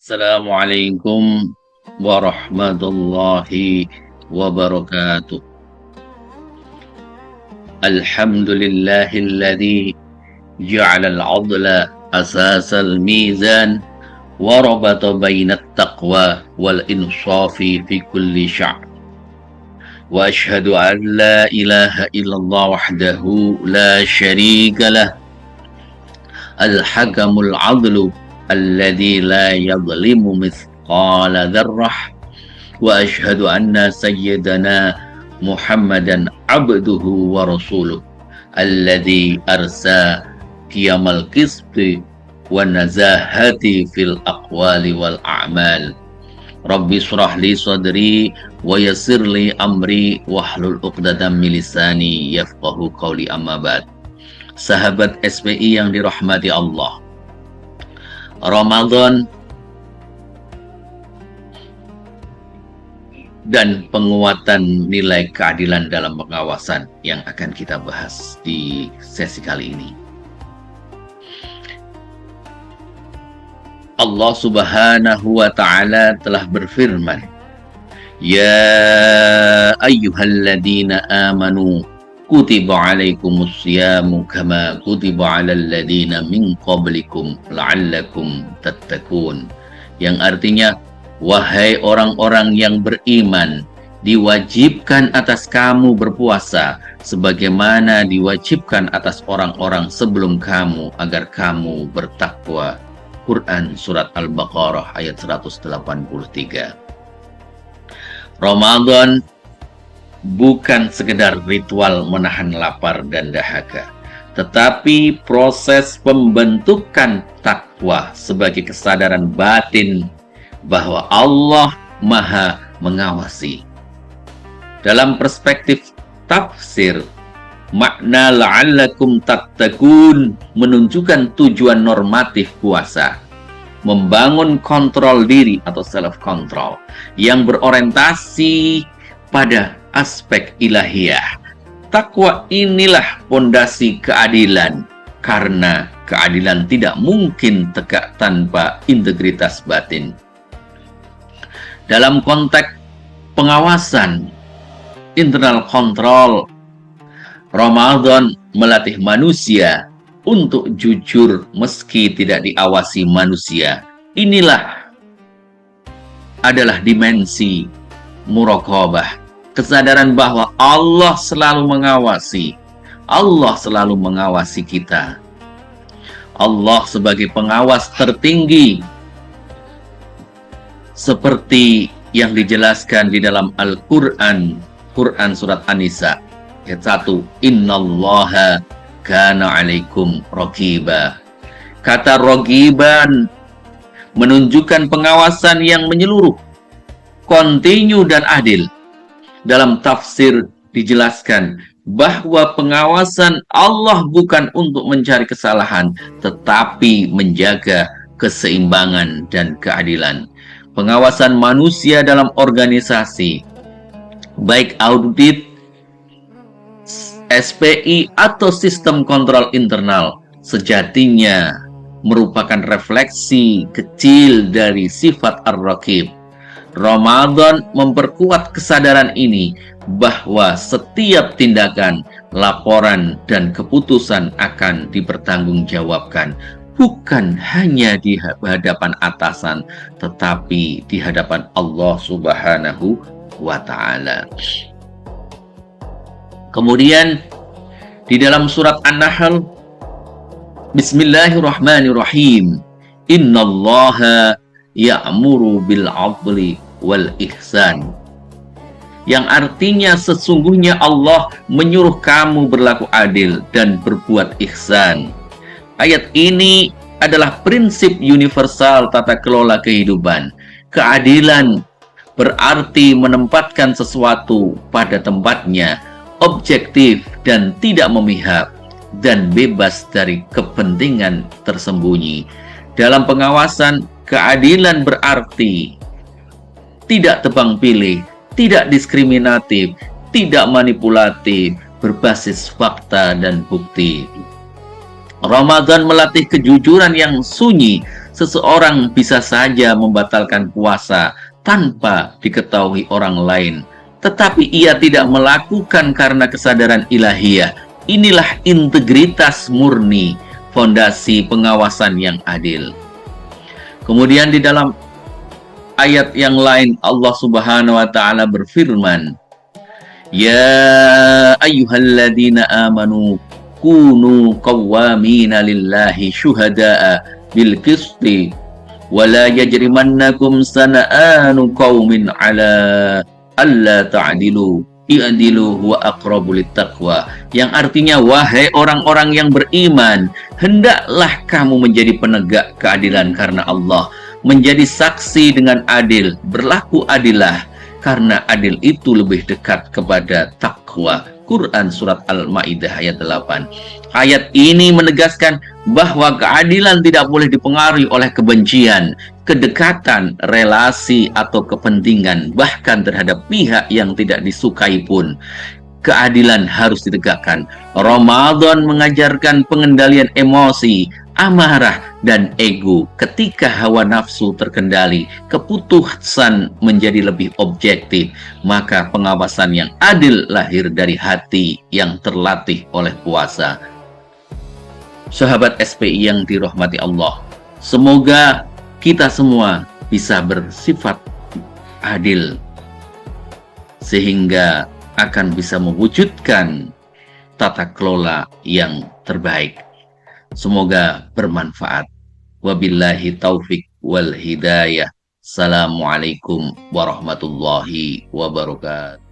Assalamualaikum warahmatullahi wabarakatuh. Alhamdulillahilladzi ja'ala al-'adla asasal mizan wa rabata bainat taqwa wal insafi fi kulli sya'r. Wa ashhadu an la ilaha illallah wahdahu la syarika lah al-hakamul 'adlu alladzi la yadhlimu mithqala dzarrah wa asyhadu anna sayyidana Muhammadan abduhu wa rasuluh alladzi arsa qiyamal qisti wa nazahati fil aqwali wal a'mal. Rabbi shrah li sadri wa yassir li amri wahlul 'uqdatam min lisani yafqahu qawli, amma ba'd. Sahabat SPI yang dirahmati Allah, Ramadan dan penguatan nilai keadilan dalam pengawasan yang akan kita bahas di sesi kali ini. Allah Subhanahu wa ta'ala telah berfirman, Ya ayyuhalladzina amanu kutiba alaikumus siyamu kama kutiba alal ladzina min qablikum la'allakum tattaqun, yang artinya, wahai orang-orang yang beriman, diwajibkan atas kamu berpuasa sebagaimana diwajibkan atas orang-orang sebelum kamu agar kamu bertakwa. Quran Surat Al-Baqarah ayat 183. Ramadan bukan sekedar ritual menahan lapar dan dahaga, tetapi proses pembentukan takwa sebagai kesadaran batin bahwa Allah Maha mengawasi. Dalam perspektif tafsir, makna la'allakum tattaqun menunjukkan tujuan normatif puasa, membangun kontrol diri atau self control yang berorientasi pada aspek ilahiyah. Takwa inilah pondasi keadilan, karena keadilan tidak mungkin tegak tanpa integritas batin. Dalam konteks pengawasan, internal control, Ramadan melatih manusia untuk jujur meski tidak diawasi manusia. Inilah adalah dimensi muraqabah, kesadaran bahwa Allah selalu mengawasi. Allah selalu mengawasi kita. Allah sebagai pengawas tertinggi, seperti yang dijelaskan di dalam Al-Quran, Quran Surat An-Nisa ayat 1, Innallaha kana alaikum raqiba. Kata raqiban menunjukkan pengawasan yang menyeluruh, kontinu dan adil. Dalam tafsir dijelaskan bahwa pengawasan Allah bukan untuk mencari kesalahan, tetapi menjaga keseimbangan dan keadilan. Pengawasan manusia dalam organisasi, baik audit, SPI atau sistem kontrol internal, sejatinya merupakan refleksi kecil dari sifat ar-raqib. Ramadan memperkuat kesadaran ini bahwa setiap tindakan, laporan, dan keputusan akan dipertanggungjawabkan, bukan hanya di hadapan atasan, tetapi di hadapan Allah Subhanahu wa ta'ala. Kemudian di dalam surat An-Nahl, Bismillahirrahmanirrahim, Innallaha ya'muru bil 'adli wal ihsan, yang artinya sesungguhnya Allah menyuruh kamu berlaku adil dan berbuat ihsan. Ayat ini adalah prinsip universal tata kelola kehidupan. Keadilan berarti menempatkan sesuatu pada tempatnya, objektif dan tidak memihak, dan bebas dari kepentingan tersembunyi. Dalam pengawasan, keadilan berarti tidak tebang pilih, tidak diskriminatif, tidak manipulatif, berbasis fakta dan bukti. Ramadan melatih kejujuran yang sunyi Seseorang bisa saja membatalkan puasa tanpa diketahui orang lain, tetapi ia tidak melakukan karena kesadaran ilahiyah. Inilah integritas murni, fondasi pengawasan yang adil. Kemudian di dalam ayat yang lain Allah Subhanahu wa taala berfirman, "Ya ayyuhalladzina amanu kunu qawwamina lillahi syuhada'a bil qisti wa la yajrimannakum sana'anu qaumin ala alla ta'dilu i'dilu huwa aqrabu littaqwa." Yang artinya, wahai orang-orang yang beriman, hendaklah kamu menjadi penegak keadilan karena Allah, menjadi saksi dengan adil, berlaku adillah karena adil itu lebih dekat kepada takwa. Quran Surat Al-Ma'idah ayat 8. Ayat ini menegaskan bahwa keadilan tidak boleh dipengaruhi oleh kebencian, kedekatan, relasi, atau kepentingan, bahkan terhadap pihak yang tidak disukai pun. Keadilan harus ditegakkan. Ramadan mengajarkan pengendalian emosi, amarah, dan ego. Ketika hawa nafsu terkendali, keputusan menjadi lebih objektif, maka pengawasan yang adil lahir dari hati yang terlatih oleh puasa. Sahabat SPI yang dirahmati Allah, semoga kita semua bisa bersifat adil sehingga akan bisa mewujudkan tata kelola yang terbaik. Semoga bermanfaat. Wabillahi taufik wal hidayah. Assalamualaikum warahmatullahi wabarakatuh.